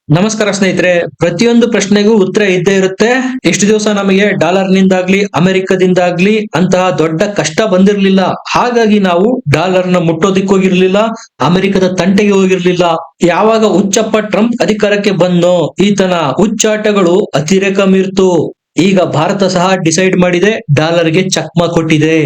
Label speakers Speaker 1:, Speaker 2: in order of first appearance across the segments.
Speaker 1: ನಮಸ್ಕಾರ ಸ್ನೇಹಿತರೆ. ಪ್ರತಿಯೊಂದು ಪ್ರಶ್ನೆಗೂ ಉತ್ತರ ಇದ್ದೇ ಇರುತ್ತೆ. ಇಷ್ಟು ದಿವಸ ನಮಗೆ ಡಾಲರ್ ನಿಂದಾಗ್ಲಿ ಅಮೆರಿಕದಿಂದಾಗ್ಲಿ ಅಂತಹ ದೊಡ್ಡ ಕಷ್ಟ ಬಂದಿರಲಿಲ್ಲ. ಹಾಗಾಗಿ ನಾವು ಡಾಲರ್ ನ ಮುಟ್ಟೋದಿಕ್ ಹೋಗಿರ್ಲಿಲ್ಲ, ಅಮೆರಿಕದ ತಂಟೆಗೆ ಹೋಗಿರ್ಲಿಲ್ಲ. ಯಾವಾಗ ಹುಚ್ಚಪ್ಪ ಟ್ರಂಪ್ ಅಧಿಕಾರಕ್ಕೆ ಬಂದೋ ಈತನ ಹುಚ್ಚಾಟಗಳು ಅತಿರೇಕ ಮೀರ್ತು. ಈಗ ಭಾರತ ಸಹ ಡಿಸೈಡ್ ಮಾಡಿದೆ, ಡಾಲರ್ಗೆ ಚಕ್ಮ ಕೊಟ್ಟಿದೆ.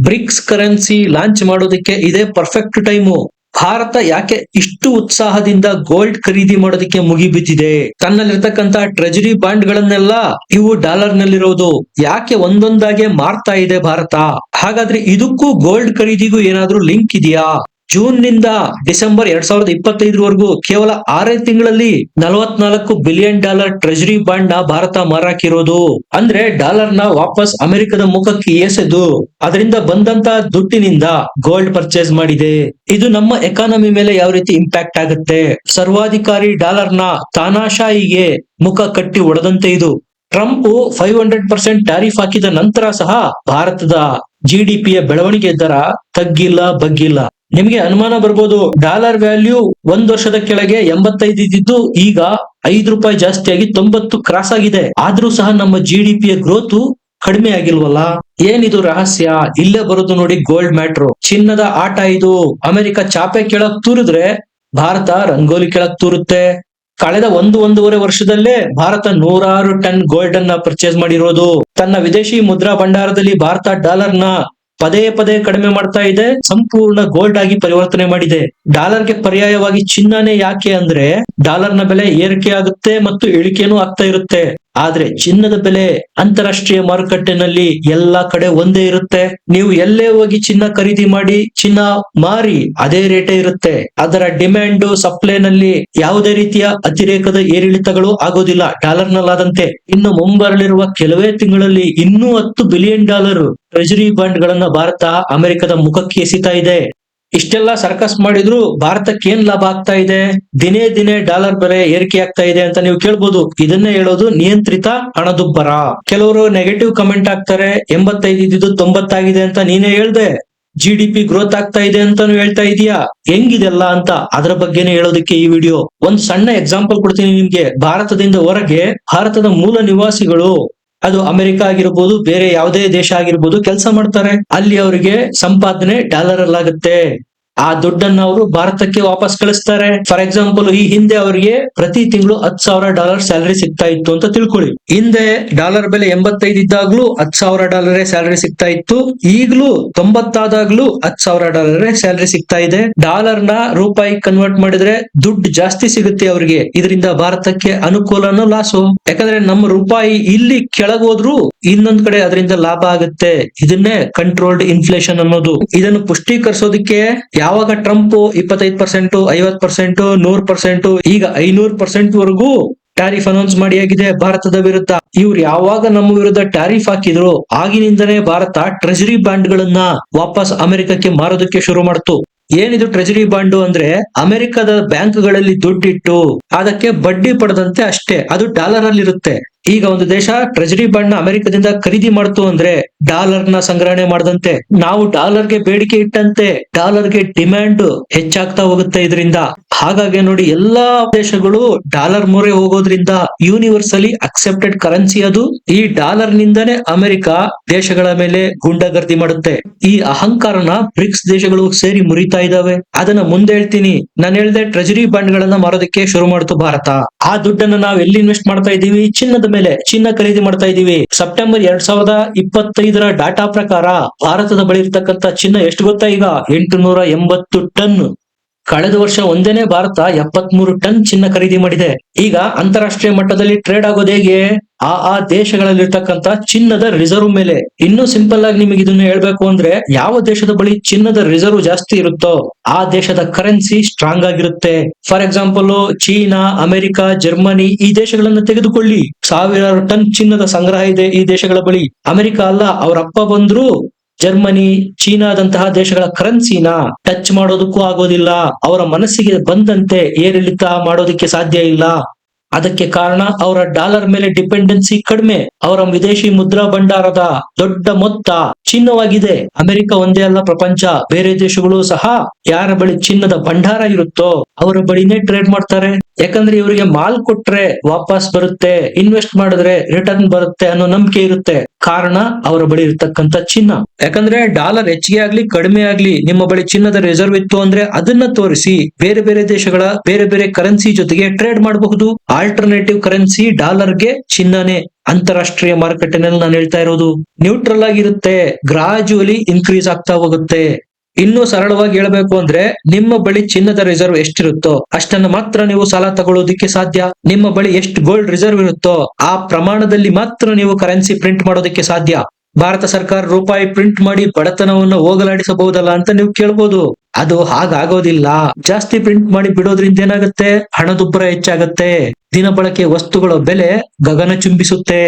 Speaker 1: ಬ್ರಿಕ್ಸ್ ಕರೆನ್ಸಿ ಲಾಂಚ್ ಮಾಡೋದಕ್ಕೆ ಇದೇ ಪರ್ಫೆಕ್ಟ್ ಟೈಮು. ಭಾರತ ಯಾಕೆ ಇಷ್ಟು ಉತ್ಸಾಹದಿಂದ ಗೋಲ್ಡ್ ಖರೀದಿ ಮಾಡೋದಕ್ಕೆ ಮುಗಿಬಿದ್ದಿದೆ? ತನ್ನಲ್ಲಿರ್ತಕ್ಕಂತ ಟ್ರೆಜರಿ ಬಾಂಡ್ ಗಳನ್ನೆಲ್ಲ ಇವು ಡಾಲರ್ ನಲ್ಲಿರೋದು ಯಾಕೆ ಒಂದೊಂದಾಗೆ ಮಾರ್ತಾ ಇದೆ ಭಾರತ? ಹಾಗಾದ್ರೆ ಇದಕ್ಕೂ ಗೋಲ್ಡ್ ಖರೀದಿಗೂ ಏನಾದ್ರೂ ಲಿಂಕ್ ಇದೆಯಾ? ಜೂನ್ ನಿಂದ ಡಿಸೆಂಬರ್ 2025 ಕೇವಲ 6 ತಿಂಗಳಲ್ಲಿ $44 ಬಿಲಿಯನ್ ಟ್ರೆಜರಿ ಬಾಂಡ್ ನ ಭಾರತ ಮಾರಾಕಿರೋದು. ಅಂದ್ರೆ ಡಾಲರ್ ನ ವಾಪಸ್ ಅಮೆರಿಕದ ಮುಖಕ್ಕೆ ಎಸೆದು ಅದರಿಂದ ಬಂದಂತ ದುಡ್ಡಿನಿಂದ ಗೋಲ್ಡ್ ಪರ್ಚೇಸ್ ಮಾಡಿದೆ. ಇದು ನಮ್ಮ ಎಕಾನಮಿ ಮೇಲೆ ಯಾವ ರೀತಿ ಇಂಪ್ಯಾಕ್ಟ್ ಆಗುತ್ತೆ? ಸರ್ವಾಧಿಕಾರಿ ಡಾಲರ್ ನ ತಾನಾಶಾಹಿಗೆ ಮುಖ ಕಟ್ಟಿ ಒಡೆದಂತೆ ಇದು. ಟ್ರಂಪ್ 500% ಟ್ಯಾರಿಫ್ ಹಾಕಿದ ನಂತರ ಸಹ ಭಾರತದ GDP ಯ ಬೆಳವಣಿಗೆ ದರ ತಗ್ಗಿಲ್ಲ ಬಗ್ಗಿಲ್ಲ. ನಿಮಗೆ ಅನುಮಾನ ಬರ್ಬೋದು, ಡಾಲರ್ ವ್ಯಾಲ್ಯೂ ಒಂದ್ ವರ್ಷದ ಕೆಳಗೆ 85 ಇದ್ದಿದ್ದು ಈಗ ₹5 ಜಾಸ್ತಿಯಾಗಿ 90 ಕ್ರಾಸ್ ಆಗಿದೆ. ಆದ್ರೂ ಸಹ ನಮ್ಮ GDP ಯ ಗ್ರೋತ್ ಕಡಿಮೆ ಆಗಿಲ್ವಲ್ಲ? ಏನಿದು ರಹಸ್ಯ? ಇಲ್ಲೇ ಬರೋದು ನೋಡಿ ಗೋಲ್ಡ್ ಮ್ಯಾಟ್ರು. ಚಿನ್ನದ ಆಟ ಇದು. ಅಮೆರಿಕ ಚಾಪೆ ಕೆಳಗ್ ತೂರಿದ್ರೆ ಭಾರತ ರಂಗೋಲಿ ಕೆಳಗ್ ತೂರುತ್ತೆ. ಕಳೆದ ಒಂದೂವರೆ ವರ್ಷದಲ್ಲೇ ಭಾರತ 106 ಟನ್ ಗೋಲ್ಡ್ ಅನ್ನ ಪರ್ಚೇಸ್ ಮಾಡಿರೋದು. ತನ್ನ ವಿದೇಶಿ ಮುದ್ರಾ ಭಂಡಾರದಲ್ಲಿ ಭಾರತ ಡಾಲರ್ ನ ಪದೇ ಕಡಿಮೆ ಮಾಡ್ತಾ ಇದೆ, ಸಂಪೂರ್ಣ ಗೋಲ್ಡ್ ಆಗಿ ಪರಿವರ್ತನೆ ಮಾಡಿದೆ. ಡಾಲರ್ಗೆ ಪರ್ಯಾಯವಾಗಿ ಚಿನ್ನನೇ ಯಾಕೆ ಅಂದ್ರೆ ಡಾಲರ್ ನ ಬೆಲೆ ಏರಿಕೆ ಆಗುತ್ತೆ ಮತ್ತು ಇಳಿಕೆನೂ ಆಗ್ತಾ ಇರುತ್ತೆ. ಆದ್ರೆ ಚಿನ್ನದ ಬೆಲೆ ಅಂತಾರಾಷ್ಟ್ರೀಯ ಮಾರುಕಟ್ಟೆನಲ್ಲಿ ಎಲ್ಲಾ ಕಡೆ ಒಂದೇ ಇರುತ್ತೆ. ನೀವು ಎಲ್ಲೇ ಹೋಗಿ ಚಿನ್ನ ಖರೀದಿ ಮಾಡಿ, ಚಿನ್ನ ಮಾರಿ ಅದೇ ರೇಟೇ ಇರುತ್ತೆ. ಅದರ ಡಿಮ್ಯಾಂಡ್ ಸಪ್ಲೈ ನಲ್ಲಿ ಯಾವುದೇ ರೀತಿಯ ಅತಿರೇಕದ ಏರಿಳಿತಗಳು ಆಗೋದಿಲ್ಲ ಡಾಲರ್ ನಲ್ಲಾದಂತೆ. ಇನ್ನು ಮುಂಬರಲಿರುವ ಕೆಲವೇ ತಿಂಗಳಲ್ಲಿ ಇನ್ನೂ $10 ಬಿಲಿಯನ್ ಟ್ರೆಜರಿ ಬಾಂಡ್ ಗಳನ್ನ ಭಾರತ ಅಮೆರಿಕದ ಮುಖಕ್ಕೆ ಎಸಿತಾ ಇದೆ. ಇಷ್ಟೆಲ್ಲ ಸರ್ಕಸ್ ಮಾಡಿದ್ರು ಭಾರತಕ್ಕೆ ಏನ್ ಲಾಭ ಆಗ್ತಾ ಇದೆ? ದಿನೇ ಡಾಲರ್ ಬೆಲೆ ಏರಿಕೆ ಆಗ್ತಾ ಇದೆ ಅಂತ ನೀವು ಕೇಳ್ಬೋದು. ಇದನ್ನೇ ಹೇಳೋದು ನಿಯಂತ್ರಿತ ಹಣದುಬ್ಬರ. ಕೆಲವರು ನೆಗೆಟಿವ್ ಕಮೆಂಟ್ ಹಾಕ್ತಾರೆ, 85 ಇದ್ದಿದ್ದು 90 ಆಗಿದೆ ಅಂತ ನೀನೇ ಹೇಳ್ದೆ. GDP ಗ್ರೋತ್ ಆಗ್ತಾ ಇದೆ ಅಂತಾನು ಹೇಳ್ತಾ ಇದೀಯಾ. ಹೆಂಗಿದೆಲ್ಲ ಅಂತ ಅದ್ರ ಬಗ್ಗೆನೇ ಹೇಳೋದಕ್ಕೆ ಈ ವಿಡಿಯೋ. ಒಂದ್ ಸಣ್ಣ ಎಕ್ಸಾಂಪಲ್ ಕೊಡ್ತೀನಿ ನಿಮ್ಗೆ. ಭಾರತದಿಂದ ಹೊರಗೆ ಭಾರತದ ಮೂಲ ನಿವಾಸಿಗಳು, ಅದು ಅಮೆರಿಕ ಆಗಿರ್ಬೋದು, ಬೇರೆ ಯಾವುದೇ ದೇಶ ಆಗಿರ್ಬೋದು, ಕೆಲಸ ಮಾಡ್ತಾರೆ. ಅಲ್ಲಿ ಅವರಿಗೆ ಸಂಪಾದನೆ ಡಾಲರ್ ಅಲ್ಲಾಗುತ್ತೆ. ಆ ದುಡ್ಡನ್ನ ಅವರು ಭಾರತಕ್ಕೆ ವಾಪಸ್ ಕಳಿಸ್ತಾರೆ. ಫಾರ್ ಎಕ್ಸಾಂಪಲ್, ಈ ಹಿಂದೆ ಅವರಿಗೆ ಪ್ರತಿ ತಿಂಗಳು $10,000 ಸ್ಯಾಲರಿ ಸಿಗ್ತಾ ಇತ್ತು ಅಂತ ತಿಳ್ಕೊಳ್ಳಿ. ಹಿಂದೆ ಡಾಲರ್ ಬೆಲೆ 85 ಇದ್ದಾಗ್ಲೂ $10,000 ಸ್ಯಾಲರಿ ಸಿಗ್ತಾ ಇತ್ತು. ಈಗ್ಲೂ 90 ಆದಾಗ್ಲೂ $10,000 ಸ್ಯಾಲರಿ ಸಿಗ್ತಾ ಇದೆ. ಡಾಲರ್ ನ ರೂಪಾಯಿ ಕನ್ವರ್ಟ್ ಮಾಡಿದ್ರೆ ದುಡ್ಡು ಜಾಸ್ತಿ ಸಿಗುತ್ತೆ ಅವರಿಗೆ. ಇದರಿಂದ ಭಾರತಕ್ಕೆ ಅನುಕೂಲನೂ ಲಾಸು. ಯಾಕಂದ್ರೆ ನಮ್ಮ ರೂಪಾಯಿ ಇಲ್ಲಿ ಕೆಳಗೋದ್ರು ಇನ್ನೊಂದ್ ಕಡೆ ಅದರಿಂದ ಲಾಭ ಆಗುತ್ತೆ. ಇದನ್ನೇ ಕಂಟ್ರೋಲ್ಡ್ ಇನ್ಫ್ಲೇಷನ್ ಅನ್ನೋದು. ಇದನ್ನು ಪುಷ್ಟೀಕರಿಸೋದಕ್ಕೆ ಯಾವಾಗ ಟ್ರಂಪ್ 25%, 50%, 100%, ಈಗ 500% ವರೆಗೂ ಟ್ಯಾರಿಫ್ ಅನೌನ್ಸ್ ಮಾಡಿಯಾಗಿದೆ ಭಾರತದ ವಿರುದ್ಧ. ಇವ್ರು ಯಾವಾಗ ನಮ್ಮ ವಿರುದ್ಧ ಟ್ಯಾರಿಫ್ ಹಾಕಿದ್ರು ಆಗಿನಿಂದನೇ ಭಾರತ ಟ್ರೆಜರಿ ಬಾಂಡ್ ಗಳನ್ನ ವಾಪಸ್ ಅಮೆರಿಕಕ್ಕೆ ಮಾರೋದಕ್ಕೆ ಶುರು ಮಾಡ್ತು. ಏನಿದು ಟ್ರೆಜರಿ ಬಾಂಡ್ ಅಂದ್ರೆ ಅಮೆರಿಕದ ಬ್ಯಾಂಕ್ ಗಳಲ್ಲಿ ದುಡ್ಡಿಟ್ಟು ಅದಕ್ಕೆ ಬಡ್ಡಿ ಪಡೆದಂತೆ ಅಷ್ಟೇ. ಅದು ಡಾಲರ್ ಅಲ್ಲಿ ಇರುತ್ತೆ. ಈಗ ಒಂದು ದೇಶ ಟ್ರೆಜರಿ ಬಾಂಡ್ ನ ಅಮೆರಿಕದಿಂದ ಖರೀದಿ ಮಾಡ್ತು ಅಂದ್ರೆ ಡಾಲರ್ ನ ಸಂಗ್ರಹಣೆ ಮಾಡದಂತೆ. ನಾವು ಡಾಲರ್ಗೆ ಬೇಡಿಕೆ ಇಟ್ಟಂತೆ ಡಾಲರ್ಗೆ ಡಿಮ್ಯಾಂಡ್ ಹೆಚ್ಚಾಗ್ತಾ ಹೋಗುತ್ತೆ ಇದರಿಂದ. ಹಾಗಾಗಿ ನೋಡಿ, ಎಲ್ಲಾ ದೇಶಗಳು ಡಾಲರ್ ಮೊರೆ ಹೋಗೋದ್ರಿಂದ ಯೂನಿವರ್ಸಲಿ ಅಕ್ಸೆಪ್ಟೆಡ್ ಕರೆನ್ಸಿ ಅದು. ಈ ಡಾಲರ್ ನಿಂದನೇ ಅಮೆರಿಕ ದೇಶಗಳ ಮೇಲೆ ಗುಂಡಗರ್ದಿ ಮಾಡುತ್ತೆ. ಈ ಅಹಂಕಾರನ ಬ್ರಿಕ್ಸ್ ದೇಶಗಳು ಸೇರಿ ಮುರಿತಾ ಇದಾವೆ. ಅದನ್ನ ಮುಂದೆ ಹೇಳ್ತೀನಿ. ನಾನು ಹೇಳ್ದೆ ಟ್ರೆಜರಿ ಬಾಂಡ್ ಗಳನ್ನ ಮಾರೋದಕ್ಕೆ ಶುರು ಮಾಡ್ತು ಭಾರತ. ಆ ದುಡ್ಡನ್ನ ನಾವು ಎಲ್ಲಿ ಇನ್ವೆಸ್ಟ್ ಮಾಡ್ತಾ ಇದೀವಿ? ಚಿನ್ನದ ಮೇಲೆ. ಚಿನ್ನ ಖರೀದಿ ಮಾಡ್ತಾ ಇದೀವಿ. ಸೆಪ್ಟೆಂಬರ್ 2025 ಡಾಟಾ ಪ್ರಕಾರ ಭಾರತದ ಬಳಿ ಇರ್ತಕ್ಕಂಥ ಚಿನ್ನ ಎಷ್ಟು ಗೊತ್ತಾ? ಈಗ 880 ಟನ್. ಕಳೆದ ವರ್ಷ ಒಂದೇನೆ ಭಾರತ 73 ಟನ್ ಚಿನ್ನ ಖರೀದಿ ಮಾಡಿದೆ. ಈಗ ಅಂತಾರಾಷ್ಟ್ರೀಯ ಮಟ್ಟದಲ್ಲಿ ಟ್ರೇಡ್ ಆಗೋದು ಹೇಗೆ? ಆ ದೇಶಗಳಲ್ಲಿರ್ತಕ್ಕಂಥ ಚಿನ್ನದ ರಿಸರ್ವ್ ಮೇಲೆ. ಇನ್ನೂ ಸಿಂಪಲ್ ಆಗಿ ನಿಮಗೆ ಇದನ್ನ ಹೇಳ್ಬೇಕು ಅಂದ್ರೆ, ಯಾವ ದೇಶದ ಬಳಿ ಚಿನ್ನದ ರಿಸರ್ವ್ ಜಾಸ್ತಿ ಇರುತ್ತೋ ಆ ದೇಶದ ಕರೆನ್ಸಿ ಸ್ಟ್ರಾಂಗ್ ಆಗಿರುತ್ತೆ. For example, China, America, Germany ಈ ದೇಶಗಳನ್ನ ತೆಗೆದುಕೊಳ್ಳಿ. ಸಾವಿರಾರು ಟನ್ ಚಿನ್ನದ ಸಂಗ್ರಹ ಇದೆ ಈ ದೇಶಗಳ ಬಳಿ. ಅಮೆರಿಕ ಅಲ್ಲ, ಅವರಪ್ಪ ಬಂದ್ರು ಜರ್ಮನಿ, ಚೀನಾದಂತಹ ದೇಶಗಳ ಕರೆನ್ಸಿನ ಟಚ್ ಮಾಡೋದಕ್ಕೂ ಆಗೋದಿಲ್ಲ. ಅವರ ಮನಸ್ಸಿಗೆ ಬಂದಂತೆ ಏರಿಳಿತ ಮಾಡೋದಕ್ಕೆ ಸಾಧ್ಯ ಇಲ್ಲ. ಅದಕ್ಕೆ ಕಾರಣ ಅವರ ಡಾಲರ್ ಮೇಲೆ ಡಿಪೆಂಡೆನ್ಸಿ ಕಡಿಮೆ, ಅವರ ವಿದೇಶಿ ಮುದ್ರಾ ಭಂಡಾರದ ದೊಡ್ಡ ಮೊತ್ತ ಚಿನ್ನವಾಗಿದೆ. ಅಮೆರಿಕ ಒಂದೇ ಅಲ್ಲ, ಪ್ರಪಂಚ ಬೇರೆ ದೇಶಗಳು ಸಹ ಯಾರ ಬಳಿ ಚಿನ್ನದ ಭಂಡಾರ ಇರುತ್ತೋ ಅವರ ಬಳಿನೇ ಟ್ರೇಡ್ ಮಾಡ್ತಾರೆ. ಯಾಕಂದ್ರೆ ಇವರಿಗೆ ಮಾಲ್ ಕೊಟ್ರೆ ವಾಪಸ್ ಬರುತ್ತೆ, ಇನ್ವೆಸ್ಟ್ ಮಾಡಿದ್ರೆ ರಿಟರ್ನ್ ಬರುತ್ತೆ ಅನ್ನೋ ನಂಬಿಕೆ ಇರುತ್ತೆ. ಕಾರಣ ಅವರ ಬಳಿ ಇರ್ತಕ್ಕಂಥ ಚಿನ್ನ. ಯಾಕಂದ್ರೆ ಡಾಲರ್ ಹೆಚ್ಚಿಗೆ ಆಗ್ಲಿ ಕಡಿಮೆ ಆಗ್ಲಿ, ನಿಮ್ಮ ಬಳಿ ಚಿನ್ನದ ರಿಸರ್ವ್ ಇತ್ತು ಅಂದ್ರೆ ಅದನ್ನ ತೋರಿಸಿ ಬೇರೆ ಬೇರೆ ದೇಶಗಳ ಬೇರೆ ಬೇರೆ ಕರೆನ್ಸಿ ಜೊತೆಗೆ ಟ್ರೇಡ್ ಮಾಡಬಹುದು. ಆಲ್ಟರ್ನೇಟಿವ್ ಕರೆನ್ಸಿ ಡಾಲರ್ಗೆ ಚಿನ್ನನೇ. ಅಂತಾರಾಷ್ಟ್ರೀಯ ಮಾರುಕಟ್ಟೆನಲ್ಲಿ ನಾನು ಹೇಳ್ತಾ ಇರೋದು ನ್ಯೂಟ್ರಲ್ ಆಗಿರುತ್ತೆ, ಗ್ರಾಜುವಲಿ ಇನ್ಕ್ರೀಸ್ ಆಗ್ತಾ ಹೋಗುತ್ತೆ. ಇನ್ನು ಸರಳವಾಗಿ ಹೇಳ್ಬೇಕು ಅಂದ್ರೆ ನಿಮ್ಮ ಬಳಿ ಚಿನ್ನದ ರಿಸರ್ವ್ ಎಷ್ಟಿರುತ್ತೋ ಅಷ್ಟನ್ನ ಮಾತ್ರ ನೀವು ಸಾಲ ತಗೊಳ್ಳೋದಿಕ್ಕೆ ಸಾಧ್ಯ. ನಿಮ್ಮ ಬಳಿ ಎಷ್ಟು ಗೋಲ್ಡ್ ರಿಸರ್ವ್ ಇರುತ್ತೋ ಆ ಪ್ರಮಾಣದಲ್ಲಿ ಮಾತ್ರ ನೀವು ಕರೆನ್ಸಿ ಪ್ರಿಂಟ್ ಮಾಡೋದಕ್ಕೆ ಸಾಧ್ಯ. ಭಾರತ ಸರ್ಕಾರ ರೂಪಾಯಿ ಪ್ರಿಂಟ್ ಮಾಡಿ ಬಡತನವನ್ನು ಹೋಗಲಾಡಿಸಬಹುದಲ್ಲ ಅಂತ ನೀವು ಕೇಳ್ಬೋದು. ಅದು ಹಾಗಾಗೋದಿಲ್ಲ. ಜಾಸ್ತಿ ಪ್ರಿಂಟ್ ಮಾಡಿ ಬಿಡೋದ್ರಿಂದ ಏನಾಗುತ್ತೆ, ಹಣದುಬ್ಬರ ಹೆಚ್ಚಾಗತ್ತೆ, ದಿನ ಬಳಕೆ ವಸ್ತುಗಳ ಬೆಲೆ ಗಗನ ಚುಂಬಿಸುತ್ತೆ.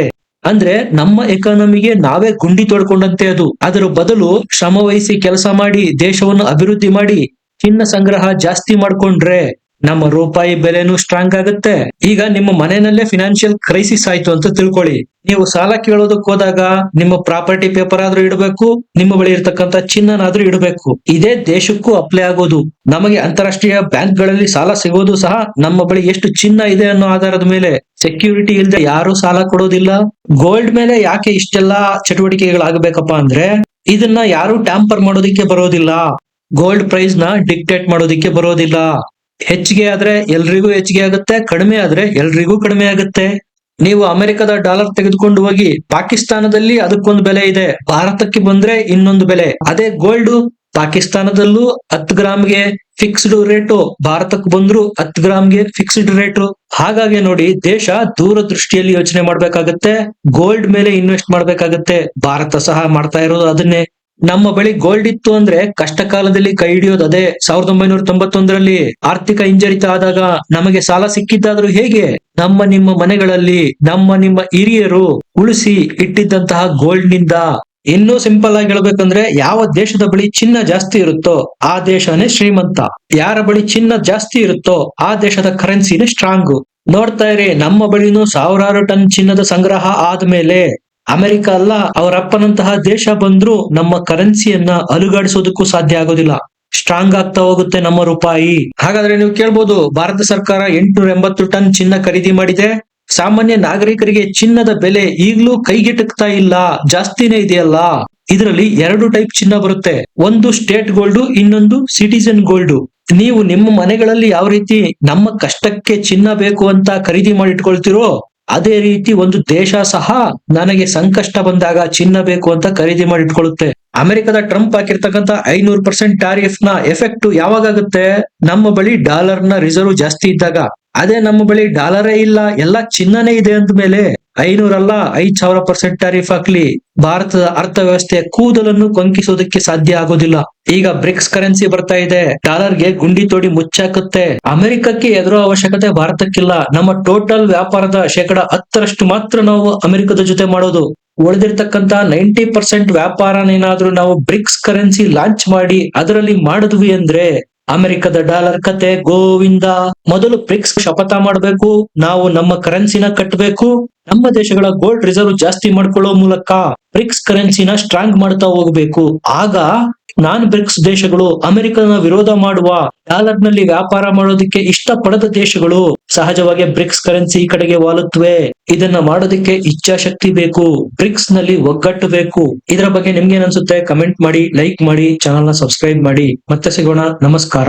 Speaker 1: ಅಂದ್ರೆ ನಮ್ಮ ಎಕಾನಮಿಗೆ ನಾವೇ ಗುಂಡಿ ತೋಡ್ಕೊಂಡಂತೆ ಅದು. ಅದರ ಬದಲು ಶ್ರಮ ವಹಿಸಿ ಕೆಲಸ ಮಾಡಿ ದೇಶವನ್ನು ಅಭಿವೃದ್ಧಿ ಮಾಡಿ ಚಿನ್ನ ಸಂಗ್ರಹ ಜಾಸ್ತಿ ಮಾಡ್ಕೊಂಡ್ರೆ ನಮ್ಮ ರೂಪಾಯಿ ಬೆಲೆನೂ ಸ್ಟ್ರಾಂಗ್ ಆಗುತ್ತೆ. ಈಗ ನಿಮ್ಮ ಮನೆಯಲ್ಲೇ ಫಿನಾನ್ಷಿಯಲ್ ಕ್ರೈಸಿಸ್ ಆಯ್ತು ಅಂತ ತಿಳ್ಕೊಳ್ಳಿ, ನೀವು ಸಾಲ ಕೇಳೋದಕ್ಕೆ ಹೋದಾಗ ನಿಮ್ಮ ಪ್ರಾಪರ್ಟಿ ಪೇಪರ್ ಆದ್ರೂ ಇಡಬೇಕು, ನಿಮ್ಮ ಬಳಿ ಇರ್ತಕ್ಕಂಥ ಚಿನ್ನನಾದ್ರೂ ಇಡಬೇಕು. ಇದೇ ದೇಶಕ್ಕೂ ಅಪ್ಲೈ ಆಗೋದು. ನಮಗೆ ಅಂತಾರಾಷ್ಟ್ರೀಯ ಬ್ಯಾಂಕ್ ಗಳಲ್ಲಿ ಸಾಲ ಸಿಗೋದು ಸಹ ನಮ್ಮ ಬಳಿ ಎಷ್ಟು ಚಿನ್ನ ಇದೆ ಅನ್ನೋ ಆಧಾರದ ಮೇಲೆ. ಸೆಕ್ಯೂರಿಟಿ ಇಲ್ಲದೆ ಯಾರು ಸಾಲ ಕೊಡೋದಿಲ್ಲ. ಗೋಲ್ಡ್ ಮೇಲೆ ಯಾಕೆ ಇಷ್ಟೆಲ್ಲಾ ಚಟುವಟಿಕೆಗಳಾಗಬೇಕಪ್ಪ ಅಂದ್ರೆ ಇದನ್ನ ಯಾರು ಟ್ಯಾಂಪರ್ ಮಾಡೋದಿಕ್ಕೆ ಬರೋದಿಲ್ಲ, ಗೋಲ್ಡ್ ಪ್ರೈಸ್ ನ ಡಿಕ್ಟೇಟ್ ಮಾಡೋದಿಕ್ಕೆ ಬರೋದಿಲ್ಲ. ಹೆಚ್ಚಿಗೆ ಆದ್ರೆ ಎಲ್ರಿಗೂ ಹೆಚ್ಚಿಗೆ ಆಗುತ್ತೆ, ಕಡಿಮೆ ಆದ್ರೆ ಎಲ್ರಿಗೂ ಕಡಿಮೆ ಆಗುತ್ತೆ. ನೀವು ಅಮೆರಿಕದ ಡಾಲರ್ ತೆಗೆದುಕೊಂಡು ಹೋಗಿ ಪಾಕಿಸ್ತಾನದಲ್ಲಿ ಅದಕ್ಕೊಂದು ಬೆಲೆ ಇದೆ, ಭಾರತಕ್ಕೆ ಬಂದ್ರೆ ಇನ್ನೊಂದು ಬೆಲೆ. ಅದೇ ಗೋಲ್ಡ್ ಪಾಕಿಸ್ತಾನದಲ್ಲೂ 10 ಗ್ರಾಮ್ಗೆ ಫಿಕ್ಸ್ಡ್ ರೇಟು, ಭಾರತಕ್ಕೆ ಬಂದ್ರು 10 ಗ್ರಾಮ್ಗೆ ಫಿಕ್ಸ್ಡ್ ರೇಟು. ಹಾಗಾಗಿ ನೋಡಿ, ದೇಶ ದೂರದೃಷ್ಟಿಯಲ್ಲಿ ಯೋಚನೆ ಮಾಡ್ಬೇಕಾಗತ್ತೆ, ಗೋಲ್ಡ್ ಮೇಲೆ ಇನ್ವೆಸ್ಟ್ ಮಾಡ್ಬೇಕಾಗತ್ತೆ. ಭಾರತ ಸಹ ಮಾಡ್ತಾ ಇರೋದು ಅದನ್ನೇ. ನಮ್ಮ ಬಳಿ ಗೋಲ್ಡ್ ಇತ್ತು ಅಂದ್ರೆ ಕಷ್ಟ ಕಾಲದಲ್ಲಿ ಕೈ ಹಿಡಿಯೋದು ಅದೇ. 1991ರಲ್ಲಿ ಆರ್ಥಿಕ ಹಿಂಜರಿತ ಆದಾಗ ನಮಗೆ ಸಾಲ ಸಿಕ್ಕಿದ್ದಾದ್ರೂ ಹೇಗೆ, ನಿಮ್ಮ ಮನೆಗಳಲ್ಲಿ ನಿಮ್ಮ ಹಿರಿಯರು ಉಳಿಸಿ ಇಟ್ಟಿದ್ದಂತಹ ಗೋಲ್ಡ್ ನಿಂದ. ಇನ್ನೂ ಸಿಂಪಲ್ ಆಗಿ ಹೇಳ್ಬೇಕಂದ್ರೆ ಯಾವ ದೇಶದ ಬಳಿ ಚಿನ್ನ ಜಾಸ್ತಿ ಇರುತ್ತೋ ಆ ದೇಶನೇ ಶ್ರೀಮಂತ, ಯಾರ ಬಳಿ ಚಿನ್ನ ಜಾಸ್ತಿ ಇರುತ್ತೋ ಆ ದೇಶದ ಕರೆನ್ಸಿನೇ ಸ್ಟ್ರಾಂಗ್. ನೋಡ್ತಾ ಇರಿ, ನಮ್ಮ ಬಳಿನೂ 1000 ಟನ್ ಚಿನ್ನದ ಸಂಗ್ರಹ ಆದ್ಮೇಲೆ ಅಮೆರಿಕ ಅಲ್ಲ ಅವರಪ್ಪನಂತಹ ದೇಶ ಬಂದ್ರು ನಮ್ಮ ಕರೆನ್ಸಿಯನ್ನ ಅಲುಗಾಡಿಸೋದಕ್ಕೂ ಸಾಧ್ಯ ಆಗೋದಿಲ್ಲ. ಸ್ಟ್ರಾಂಗ್ ಆಗ್ತಾ ಹೋಗುತ್ತೆ ನಮ್ಮ ರೂಪಾಯಿ. ಹಾಗಾದ್ರೆ ನೀವು ಕೇಳ್ಬೋದು, ಭಾರತ ಸರ್ಕಾರ 880 ಟನ್ ಚಿನ್ನ ಖರೀದಿ ಮಾಡಿದೆ, ಸಾಮಾನ್ಯ ನಾಗರಿಕರಿಗೆ ಚಿನ್ನದ ಬೆಲೆ ಈಗ್ಲೂ ಕೈಗೆಟಕ್ತಾ ಇಲ್ಲ, ಜಾಸ್ತಿನೇ ಇದೆಯಲ್ಲ. ಇದರಲ್ಲಿ 2 ಟೈಪ್ ಚಿನ್ನ ಬರುತ್ತೆ, ಒಂದು ಸ್ಟೇಟ್ ಗೋಲ್ಡ್, ಇನ್ನೊಂದು ಸಿಟಿಜನ್ ಗೋಲ್ಡ್. ನೀವು ನಿಮ್ಮ ಮನೆಗಳಲ್ಲಿ ಯಾವ ರೀತಿ ನಮ್ಮ ಕಷ್ಟಕ್ಕೆ ಚಿನ್ನ ಬೇಕು ಅಂತ ಖರೀದಿ ಮಾಡಿಟ್ಕೊಳ್ತಿರೋ ಅದೇ ರೀತಿ ಒಂದು ದೇಶ ಸಹ ನನಗೆ ಸಂಕಷ್ಟ ಬಂದಾಗ ಚಿನ್ನ ಬೇಕು ಅಂತ ಖರೀದಿ ಮಾಡಿಟ್ಕೊಳ್ಳುತ್ತೆ. ಅಮೆರಿಕದ ಟ್ರಂಪ್ ಹಾಕಿರ್ತಕ್ಕಂಥ 500% ಟ್ಯಾರಿಫ್ ನ ಎಫೆಕ್ಟ್ ಯಾವಾಗುತ್ತೆ, ನಮ್ಮ ಬಳಿ ಡಾಲರ್ ನ ರಿಸರ್ವ್ ಜಾಸ್ತಿ ಇದ್ದಾಗ. ಅದೇ ನಮ್ಮ ಬಳಿ ಡಾಲರೇ ಇಲ್ಲ, ಎಲ್ಲ ಚಿನ್ನನೇ ಇದೆ ಅಂದ ಮೇಲೆ 500 ಅಲ್ಲ 5000% ಟ್ಯಾರಿಫ್ ಹಾಕ್ಲಿ, ಭಾರತದ ಅರ್ಥವ್ಯವಸ್ಥೆಯ ಕೂದಲನ್ನು ಕೊಂಕಿಸೋದಕ್ಕೆ ಸಾಧ್ಯ ಆಗೋದಿಲ್ಲ. ಈಗ ಬ್ರಿಕ್ಸ್ ಕರೆನ್ಸಿ ಬರ್ತಾ ಇದೆ, ಡಾಲರ್ಗೆ ಗುಂಡಿ ತೋಡಿ ಮುಚ್ಚಾಕುತ್ತೆ. ಅಮೆರಿಕಕ್ಕೆ ಎದುರೋ ಅವಶ್ಯಕತೆ ಭಾರತಕ್ಕಿಲ್ಲ. ನಮ್ಮ ಟೋಟಲ್ ವ್ಯಾಪಾರದ 10% ಮಾತ್ರ ನಾವು ಅಮೆರಿಕದ ಜೊತೆ ಮಾಡೋದು. ಉಳಿದಿರ್ತಕ್ಕಂತ 90% ವ್ಯಾಪಾರನೇನಾದ್ರೂ ನಾವು ಬ್ರಿಕ್ಸ್ ಕರೆನ್ಸಿ ಲಾಂಚ್ ಮಾಡಿ ಅದರಲ್ಲಿ ಮಾಡಿದ್ವಿ ಅಂದ್ರೆ ಅಮೆರಿಕದ ಡಾಲರ್ ಕತೆ ಗೋವಿಂದ. ಮೊದಲು ಬ್ರಿಕ್ಸ್ ಶಪಥ ಮಾಡಬೇಕು, ನಾವು ನಮ್ಮ ಕರೆನ್ಸಿನ ಕಟ್ಟಬೇಕು, ನಮ್ಮ ದೇಶಗಳ ಗೋಲ್ಡ್ ರಿಸರ್ವ್ ಜಾಸ್ತಿ ಮಾಡ್ಕೊಳ್ಳೋ ಮೂಲಕ ಬ್ರಿಕ್ಸ್ ಕರೆನ್ಸಿನ ಸ್ಟ್ರಾಂಗ್ ಮಾಡ್ತಾ ಹೋಗ್ಬೇಕು. ಆಗ ಬ್ರಿಕ್ಸ್ ದೇಶಗಳು ಅಮೆರಿಕನ ವಿರೋಧ ಮಾಡುವ, ಡಾಲರ್ ನಲ್ಲಿ ವ್ಯಾಪಾರ ಮಾಡೋದಕ್ಕೆ ಇಷ್ಟಪಡದ ದೇಶಗಳು ಸಹಜವಾಗಿ ಬ್ರಿಕ್ಸ್ ಕರೆನ್ಸಿ ಕಡೆಗೆ ವಾಲುತ್ತವೆ. ಇದನ್ನ ಮಾಡೋದಕ್ಕೆ ಇಚ್ಛಾಶಕ್ತಿ ಬೇಕು, ಬ್ರಿಕ್ಸ್ ನಲ್ಲಿ ಒಗ್ಗಟ್ಟು ಬೇಕು. ಇದರ ಬಗ್ಗೆ ನಿಮ್ಗೆ ಅನ್ಸುತ್ತೆ ಕಮೆಂಟ್ ಮಾಡಿ, ಲೈಕ್ ಮಾಡಿ, ಚಾನಲ್ ನ ಸಬ್ಸ್ಕ್ರೈಬ್ ಮಾಡಿ. ಮತ್ತೆ ಸಿಗೋಣ, ನಮಸ್ಕಾರ.